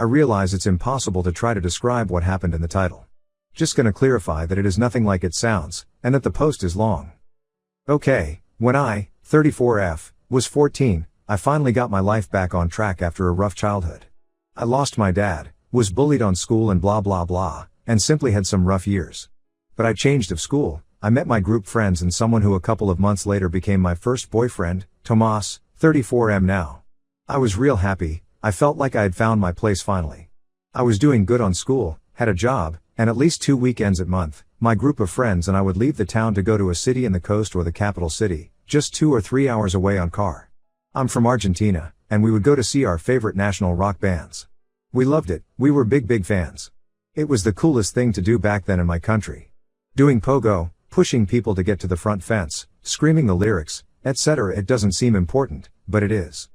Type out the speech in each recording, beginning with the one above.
I realize it's impossible to try to describe what happened in the title. Just gonna clarify that it is nothing like it sounds, and that the post is long. Okay, when I, 34F, was 14, I finally got my life back on track after a rough childhood. I lost my dad, was bullied on school and blah blah blah, and simply had some rough years. But I changed of school, I met my group friends and someone who a couple of months later became my first boyfriend, Tomas, 34M now. I was real happy, I felt like I had found my place finally. I was doing good on school, had a job, and at least 2 weekends a month, my group of friends and I would leave the town to go to a city in the coast or the capital city, just 2 or 3 hours away on car. I'm from Argentina, and we would go to see our favorite national rock bands. We loved it, we were big fans. It was the coolest thing to do back then in my country. Doing pogo, pushing people to get to the front fence, screaming the lyrics, etc. It doesn't seem important, but it is.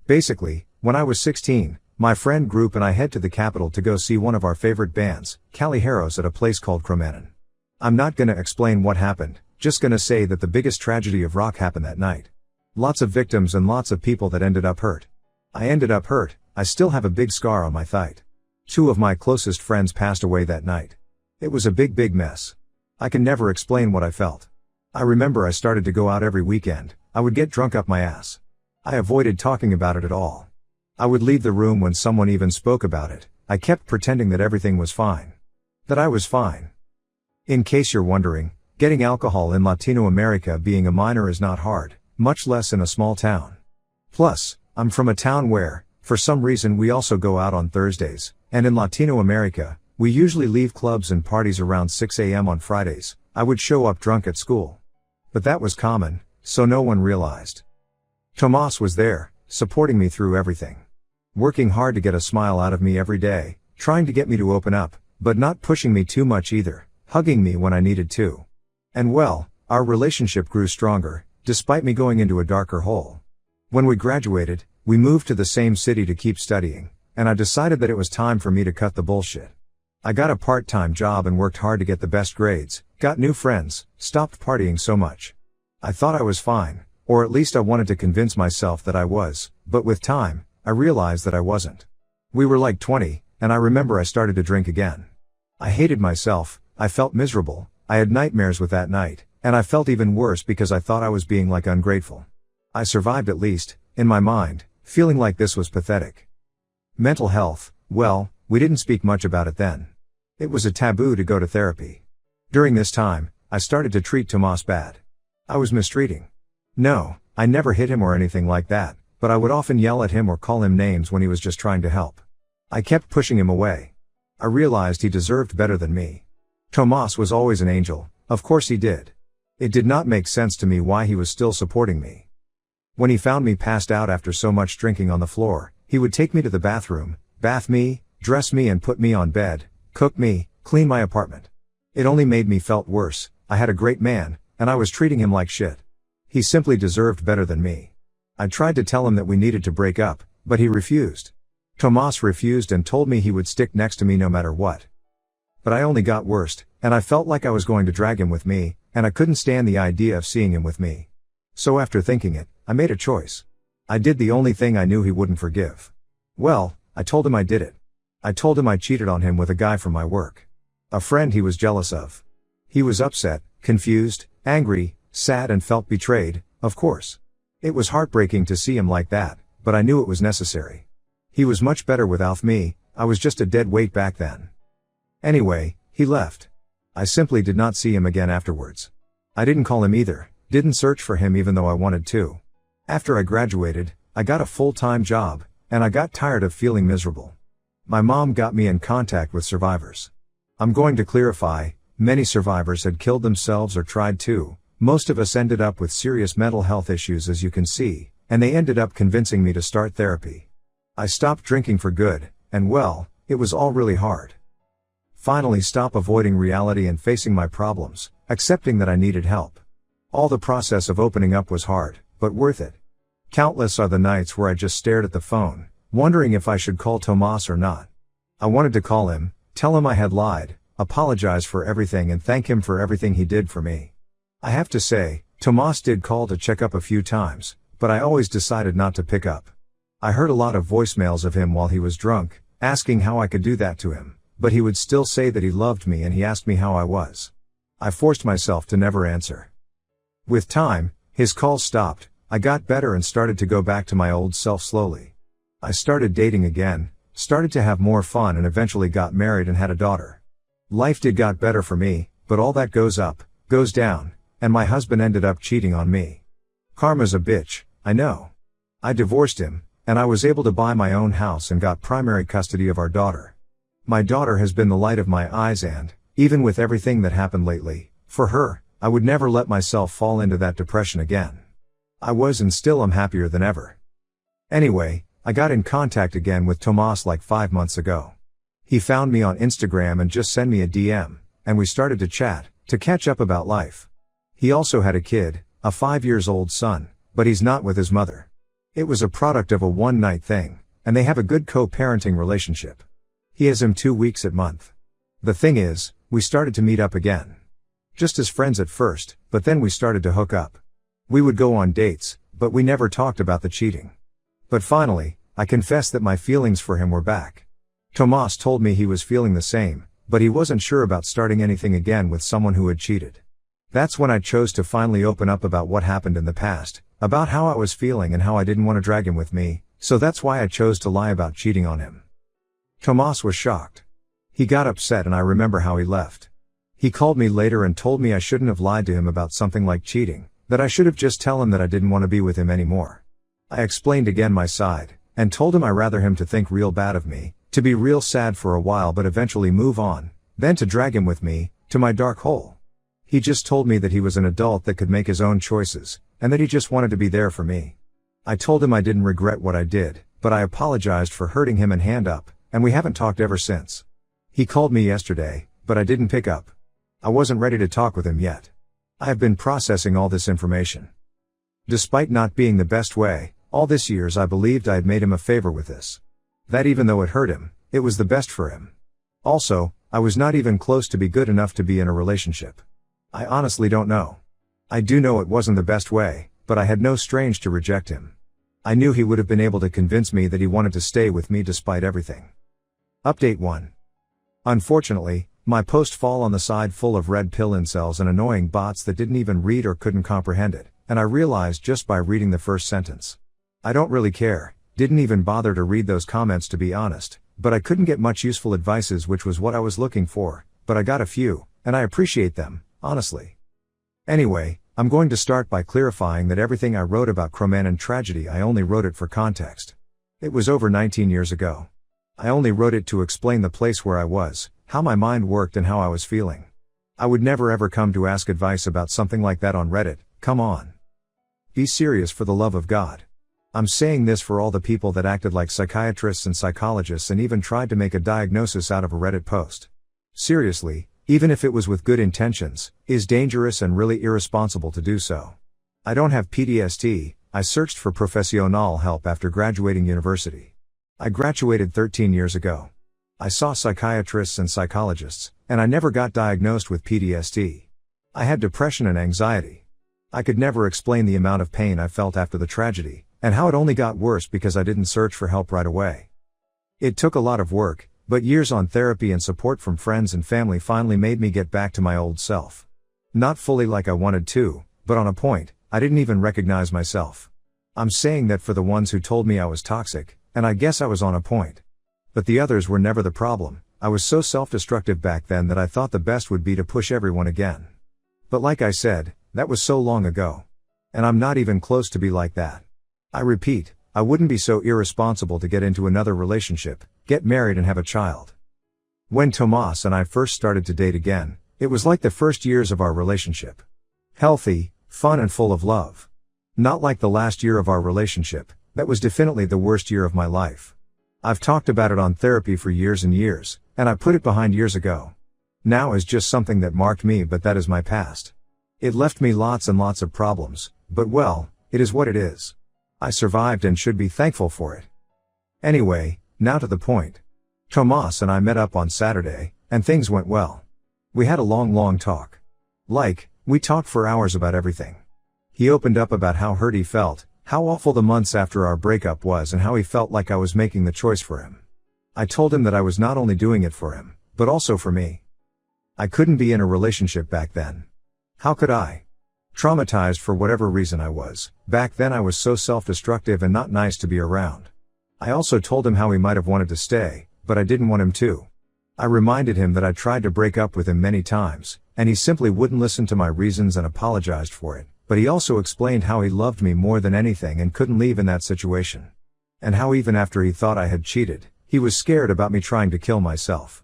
Basically, when I was 16, my friend group and I head to the capital to go see one of our favorite bands, Callejeros, at a place called Cromañón. I'm not gonna explain what happened, just gonna say that the biggest tragedy of rock happened that night. Lots of victims and lots of people that ended up hurt. I ended up hurt, I still have a big scar on my thigh. 2 of my closest friends passed away that night. It was a big mess. I can never explain what I felt. I remember I started to go out every weekend, I would get drunk up my ass. I avoided talking about it at all. I would leave the room when someone even spoke about it, I kept pretending that everything was fine. That I was fine. In case you're wondering, getting alcohol in Latino America being a minor is not hard, much less in a small town. Plus, I'm from a town where, for some reason we also go out on Thursdays, and in Latino America, we usually leave clubs and parties around 6 a.m. on Fridays. I would show up drunk at school. But that was common, so no one realized. Tomas was there, supporting me through everything. Working hard to get a smile out of me every day, trying to get me to open up, but not pushing me too much either, hugging me when I needed to. And well, our relationship grew stronger, despite me going into a darker hole. When we graduated, we moved to the same city to keep studying, and I decided that it was time for me to cut the bullshit. I got a part-time job and worked hard to get the best grades, got new friends, stopped partying so much. I thought I was fine, or at least I wanted to convince myself that I was, but with time, I realized that I wasn't. We were like 20, and I remember I started to drink again. I hated myself, I felt miserable, I had nightmares with that night, and I felt even worse because I thought I was being like ungrateful. I survived at least, in my mind, feeling like this was pathetic. Mental health, well, we didn't speak much about it then. It was a taboo to go to therapy. During this time, I started to treat Tomas bad. I was mistreating. No, I never hit him or anything like that, but I would often yell at him or call him names when he was just trying to help. I kept pushing him away. I realized he deserved better than me. Tomas was always an angel, of course he did. It did not make sense to me why he was still supporting me. When he found me passed out after so much drinking on the floor, he would take me to the bathroom, bath me, dress me and put me on bed, cook me, clean my apartment. It only made me felt worse. I had a great man, and I was treating him like shit. He simply deserved better than me. I tried to tell him that we needed to break up, but he refused. Tomas refused and told me he would stick next to me no matter what. But I only got worse, and I felt like I was going to drag him with me, and I couldn't stand the idea of seeing him with me. So after thinking it, I made a choice. I did the only thing I knew he wouldn't forgive. Well, I told him I did it. I told him I cheated on him with a guy from my work. A friend he was jealous of. He was upset, confused, angry, sad and felt betrayed, of course. It was heartbreaking to see him like that, but I knew it was necessary. He was much better without me, I was just a dead weight back then. Anyway, he left. I simply did not see him again afterwards. I didn't call him either, didn't search for him even though I wanted to. After I graduated, I got a full-time job, and I got tired of feeling miserable. My mom got me in contact with survivors. I'm going to clarify, many survivors had killed themselves or tried to. Most of us ended up with serious mental health issues as you can see, and they ended up convincing me to start therapy. I stopped drinking for good, and well, it was all really hard. Finally stop avoiding reality and facing my problems, accepting that I needed help. All the process of opening up was hard, but worth it. Countless are the nights where I just stared at the phone, wondering if I should call Tomas or not. I wanted to call him, tell him I had lied, apologize for everything and thank him for everything he did for me. I have to say, Tomas did call to check up a few times, but I always decided not to pick up. I heard a lot of voicemails of him while he was drunk, asking how I could do that to him, but he would still say that he loved me and he asked me how I was. I forced myself to never answer. With time, his calls stopped, I got better and started to go back to my old self slowly. I started dating again, started to have more fun and eventually got married and had a daughter. Life did got better for me, but all that goes up, goes down, and my husband ended up cheating on me. Karma's a bitch, I know. I divorced him, and I was able to buy my own house and got primary custody of our daughter. My daughter has been the light of my eyes and, even with everything that happened lately, for her, I would never let myself fall into that depression again. I was and still am happier than ever. Anyway, I got in contact again with Tomas like 5 months ago. He found me on Instagram and just sent me a DM, and we started to chat, to catch up about life. He also had a kid, a 5-year-old son, but he's not with his mother. It was a product of a one-night thing, and they have a good co-parenting relationship. He has him 2 weeks a month. The thing is, we started to meet up again. Just as friends at first, but then we started to hook up. We would go on dates, but we never talked about the cheating. But finally, I confessed that my feelings for him were back. Tomas told me he was feeling the same, but he wasn't sure about starting anything again with someone who had cheated. That's when I chose to finally open up about what happened in the past, about how I was feeling and how I didn't want to drag him with me, so that's why I chose to lie about cheating on him. Tomas was shocked. He got upset and I remember how he left. He called me later and told me I shouldn't have lied to him about something like cheating, that I should have just tell him that I didn't want to be with him anymore. I explained again my side, and told him I rather him to think real bad of me, to be real sad for a while but eventually move on, than to drag him with me, to my dark hole. He just told me that he was an adult that could make his own choices, and that he just wanted to be there for me. I told him I didn't regret what I did, but I apologized for hurting him and hand up, and we haven't talked ever since. He called me yesterday, but I didn't pick up. I wasn't ready to talk with him yet. I have been processing all this information. Despite not being the best way, all this years I believed I had made him a favor with this. That even though it hurt him, it was the best for him. Also, I was not even close to be good enough to be in a relationship. I honestly don't know. I do know it wasn't the best way, but I had no strength to reject him. I knew he would have been able to convince me that he wanted to stay with me despite everything. Update 1. Unfortunately, my post fall on the side full of red pill incels and annoying bots that didn't even read or couldn't comprehend it, and I realized just by reading the first sentence. I don't really care, didn't even bother to read those comments to be honest, but I couldn't get much useful advices which was what I was looking for, but I got a few, and I appreciate them, honestly. Anyway, I'm going to start by clarifying that everything I wrote about Cromanon tragedy I only wrote it for context. It was over 19 years ago. I only wrote it to explain the place where I was, how my mind worked and how I was feeling. I would never ever come to ask advice about something like that on Reddit, come on. Be serious for the love of God. I'm saying this for all the people that acted like psychiatrists and psychologists and even tried to make a diagnosis out of a Reddit post. Seriously, even if it was with good intentions, is dangerous and really irresponsible to do so. I don't have PTSD, I searched for professional help after graduating university. I graduated 13 years ago. I saw psychiatrists and psychologists, and I never got diagnosed with PTSD. I had depression and anxiety. I could never explain the amount of pain I felt after the tragedy, and how it only got worse because I didn't search for help right away. It took a lot of work, but years on therapy and support from friends and family finally made me get back to my old self. Not fully like I wanted to, but on a point, I didn't even recognize myself. I'm saying that for the ones who told me I was toxic, and I guess I was on a point. But the others were never the problem. I was so self-destructive back then that I thought the best would be to push everyone again. But like I said, that was so long ago. And I'm not even close to be like that. I repeat, I wouldn't be so irresponsible to get into another relationship, get married and have a child. When Tomas and I first started to date again, it was like the first years of our relationship. Healthy, fun and full of love. Not like the last year of our relationship, that was definitely the worst year of my life. I've talked about it on therapy for years and years, and I put it behind years ago. Now is just something that marked me, but that is my past. It left me lots and lots of problems, but well, it is what it is. I survived and should be thankful for it. Anyway, now to the point. Tomas and I met up on Saturday, and things went well. We had a long talk. We talked for hours about everything. He opened up about how hurt he felt, how awful the months after our breakup was and how he felt like I was making the choice for him. I told him that I was not only doing it for him, but also for me. I couldn't be in a relationship back then. How could I? Traumatized for whatever reason I was. Back then I was so self-destructive and not nice to be around. I also told him how he might have wanted to stay, but I didn't want him to. I reminded him that I tried to break up with him many times, and he simply wouldn't listen to my reasons and apologized for it, but he also explained how he loved me more than anything and couldn't leave in that situation. And how even after he thought I had cheated, he was scared about me trying to kill myself.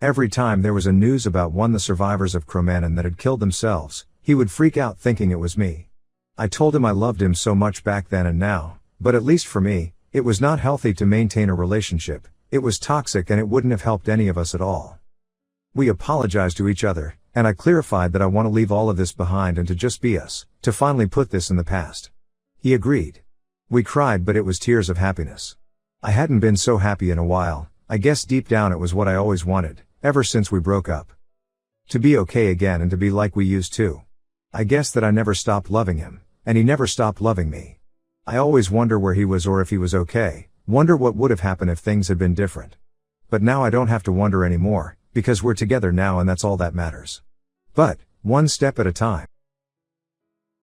Every time there was a news about one of the survivors of Cromanon that had killed themselves, he would freak out thinking it was me. I told him I loved him so much back then and now, but at least for me, it was not healthy to maintain a relationship. It was toxic and it wouldn't have helped any of us at all. We apologized to each other, and I clarified that I want to leave all of this behind and to just be us, to finally put this in the past. He agreed. We cried, but it was tears of happiness. I hadn't been so happy in a while. I guess deep down it was what I always wanted, ever since we broke up. To be okay again and to be like we used to. I guess that I never stopped loving him, and he never stopped loving me. I always wonder where he was or if he was okay, wonder what would have happened if things had been different. But now I don't have to wonder anymore, because we're together now and that's all that matters. But, one step at a time.